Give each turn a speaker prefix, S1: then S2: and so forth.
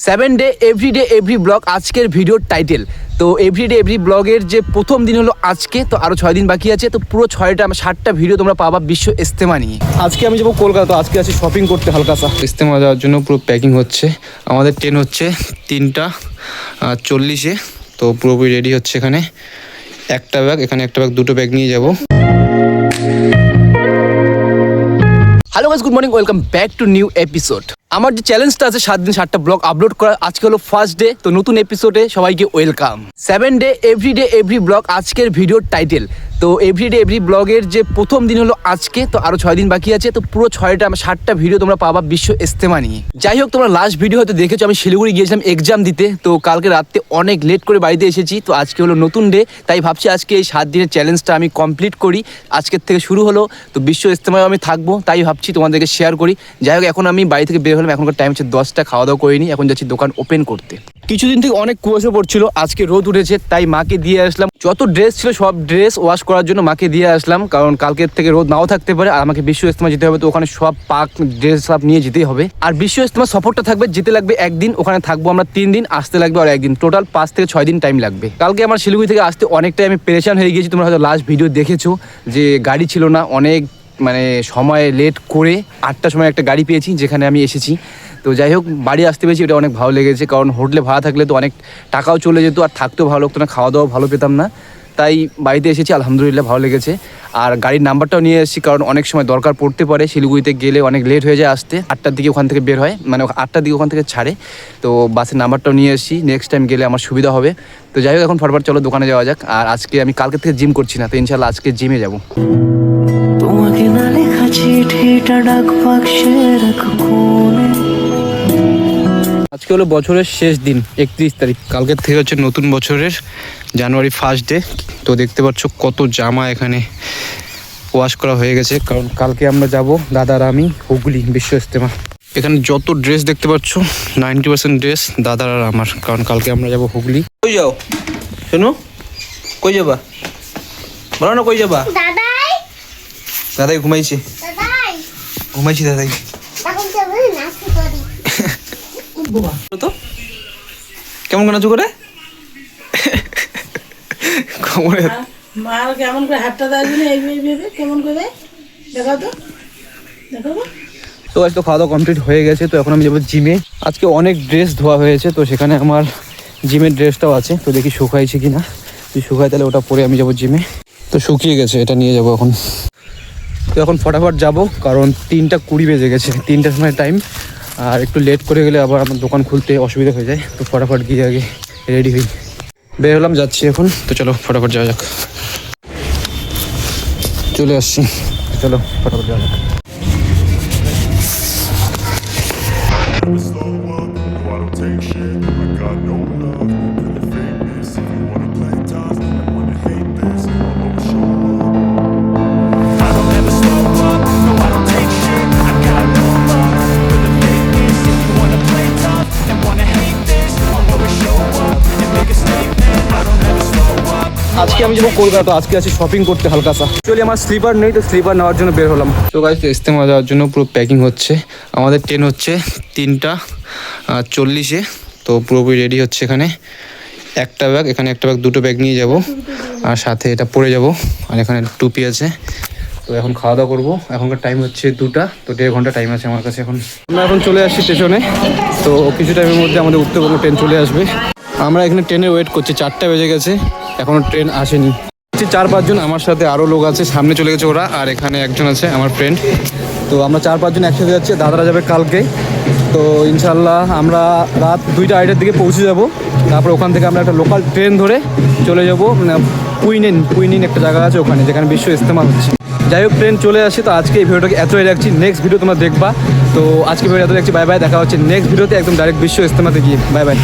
S1: 7 day every blog আজকের ভিডিওর title. তো এভরিডে এভরি ব্লগের যে প্রথম দিন হলো আজকে, তো আরও 6 দিন বাকি আছে। তো পুরো 7টা ভিডিও তোমরা পাবা বিশ্ব ইজতেমা নিয়ে। আজকে আমি যাবো কলকাতা, তো আজকে আছি শপিং করতে হালকাসা। ইজতেমা যাওয়ার জন্য পুরো প্যাকিং হচ্ছে। আমাদের ট্রেন হচ্ছে 3:40-এ, তো পুরোপুরি রেডি হচ্ছে। এখানে একটা ব্যাগ, এখানে একটা ব্যাগ, দুটো ব্যাগ নিয়ে যাবো। Hello guys, good morning, welcome back to new episode. আমার যে চ্যালেঞ্জটা আছে 7 দিন 7টা ব্লগ আপলোড করা, আজকে হলো ফার্স্ট ডে। তো নতুন এপিসোডে সবাইকে ওয়েলকাম। 7 ডে এভরি ব্লগ আজকের ভিডিওর টাইটেল। তো এভরিডে এভরি ব্লগের যে প্রথম দিন হলো আজকে, তো আরও 6 দিন বাকি আছে। তো পুরো 7টা ভিডিও তোমরা পাবা বিশ্ব ইজতেমা নিয়ে। যাই হোক, তোমরা লাস্ট ভিডিও হয়তো দেখেছো, আমি শিলিগুড়ি গিয়েছিলাম এক্সাম দিতে। তো কালকে রাতে অনেক লেট করে বাড়িতে এসেছি। তো আজকে হলো নতুন ডে, তাই ভাবছি আজকে এই 7 দিনের চ্যালেঞ্জটা আমি কমপ্লিট করি। আজকের থেকে শুরু হলো, তো বিশ্ব ইজতেমায় আমি থাকবো, তাই ভাবছি তোমাদেরকে শেয়ার করি। যাই হোক, এখন আমি বাড়ি থেকে বের হলাম, এখনকার টাইম হচ্ছে 10টা, খাওয়া দাওয়া করিনি, এখন যাচ্ছি দোকান ওপেন করতে। কিছুদিন থেকে অনেক কুয়াশা পড়ছিল, আজকে রোদ উঠেছে, তাই মাকে দিয়ে আসলাম যত ড্রেস ছিল সব ড্রেস ওয়াশ করার জন্য মাকে দিয়ে আসলাম। কারণ কালকের থেকে রোদ নাও থাকতে পারে, আর আমাকে বিশ্ব ইজতেমা যেতে হবে, তো ওখানে সব পাক ড্রেস সব নিয়ে যেতেই হবে। আর বিশ্ব ইজতেমা সফরটা থাকবে, যেতে লাগবে একদিন, ওখানে থাকবো আমরা 3 দিন, আসতে লাগবে আর একদিন, টোটাল 5 থেকে 6 দিন টাইম লাগবে। কালকে আমার শিলিগুড়ি থেকে আসতে অনেকটাই আমি পেরেশান হয়ে গিয়েছি। তোমরা হয়তো লাস্ট ভিডিও দেখেছো যে গাড়ি ছিল না, অনেক সময় লেট করে 8টার সময় একটা গাড়ি পেয়েছি, যেখানে আমি এসেছি। তো যাই হোক, বাড়ি আসতে পেরেছি, এটা অনেক ভালো লেগেছে। কারণ হোটেলে ভাড়া থাকলে তো অনেক টাকাও চলে যেত, আর থাকতেও ভালো লাগতো না, খাওয়া দাওয়া ভালো পেতাম না। তাই বাড়িতে এসেছি, আলহামদুলিল্লাহ ভালো লেগেছে। আর গাড়ির নাম্বারটাও নিয়ে এসেছি, কারণ অনেক সময় দরকার পড়তে পারে। শিলিগুড়িতে গেলে অনেক লেট হয়ে যায় আসতে, 8টার দিকে ওখান থেকে বের হয়, 8টার দিকে ওখান থেকে ছাড়ে। তো বাসের নাম্বারটাও নিয়ে এসেছি, নেক্সট টাইম গেলে আমার সুবিধা হবে। তো যাই হোক, এখন ফটফট চলো দোকানে যাওয়া যাক। আর আজকে আমি কালকে থেকে জিম করছি না, তো ইনশাল্লাহ আজকে জিমে যাবো। তোমাকে না লেখা চিঠিটা ডাক বাক্সে রাখো কোণে। আজকে হলো বছরের শেষ দিন, 31 তারিখ। কালকের থেকে হচ্ছে নতুন বছরের জানুয়ারি ফার্স্ট ডে। তো দেখতে পাচ্ছ কত জামা এখানে ওয়াশ করা হয়ে গেছে, কারণ কালকে আমরা যাব দাদার আমি হুগলি বিশ্ব ইজতেমা। এখানে যত ড্রেস দেখতে পাচ্ছ 90% ড্রেস দাদার আর আমার, কারণ কালকে আমরা যাব হুগলি। কই যাও শোনো, কই যাবা বলো না, কই যাবা? দাদাই ঘুমাইছে, ঘুমাইছি দাদাই। তো কেমন করে নাচু করে
S2: মাল কেমন করে হাতটা দাঁড়িয়ে এইভাবে কেমন করে দেখো তো, দেখো তো।
S1: তো আজ তো খাওয়া দাওয়া কমপ্লিট হয়ে গেছে, তো এখন আমি যাবো জিমে। আজকে অনেক ড্রেস ধোয়া হয়েছে, তো সেখানে আমার জিমের ড্রেসটাও আছে, তো দেখি শুকাইছে কি না। যদি শুকায় তাহলে ওটা পরে আমি যাবো জিমে। তো শুকিয়ে গেছে, এটা নিয়ে যাবো এখন। তো এখন ফটাফট যাবো, কারণ 3:20 বেজে গেছে, 3টার সময় টাইম। আর একটু লেট করে গেলে আবার আমার দোকান খুলতে অসুবিধা হয়ে যায়। তো ফটাফট গিয়ে আগে রেডি হই, বের হলাম, যাচ্ছি এখন। তো চলো ফটাফট যাওয়া যাক। চলে আসছি, চলো ফটাফট যাওয়া যাক। আজকে আমি যাবো কলকাতা, তো আজকে আছি শপিং করতে হালকাসা। অ্যাকচুয়ালি আমার স্লিপার নেই, তো স্লিপার নেওয়ার জন্য বের হলাম। তো গাইস, ইজতেমা যাওয়ার জন্য পুরো প্যাকিং হচ্ছে। আমাদের ট্রেন হচ্ছে 3:40-এ, তো পুরোপুরি রেডি হচ্ছে। এখানে একটা ব্যাগ, এখানে একটা ব্যাগ, দুটো ব্যাগ নিয়ে যাব, আর সাথে এটা পরে যাব। আর এখানে টুপি আছে। তো এখন খাওয়া দাওয়া করবো। এখনকার টাইম হচ্ছে 2টা, তো 1.5 ঘন্টা টাইম আছে আমার কাছে এখন। আমরা এখন চলে আসছি স্টেশনে, তো কিছু টাইমের মধ্যে আমাদের উঠতে বলবো, ট্রেন চলে আসবে। আমরা এখানে ট্রেনে ওয়েট করছি, 4টা বেজে গেছে, এখনও ট্রেন আসেনি। 4-5 জন, আমার সাথে আরও লোক আছে, সামনে চলে গেছে ওরা, আর এখানে একজন আছে আমার ফ্রেন্ড। তো আমরা 4-5 জন একসাথে যাচ্ছি। দাদারা যাবে কালকে। তো ইনশাল্লাহ আমরা রাত 2টা-2:30-এর দিকে পৌঁছে যাব। তারপর ওখান থেকে আমরা একটা লোকাল ট্রেন ধরে চলে যাব কুইনিন একটা জায়গা আছে ওখানে, যেখানে বিশ্ব ইজতেমা হচ্ছে। যাই হোক, ট্রেন চলে আসে। তো আজকে এই ভিডিওটাকে এতই রাখছি, নেক্সট ভিডিও তোমরা দেখবা। তো আজকে ভিডিও এত রাখছি, বাই বাই, দেখা হচ্ছে নেক্সট ভিডিওতে, একদম ডাইরেক্ট বিশ্ব ইজতেমাতে গিয়ে। Bye bye.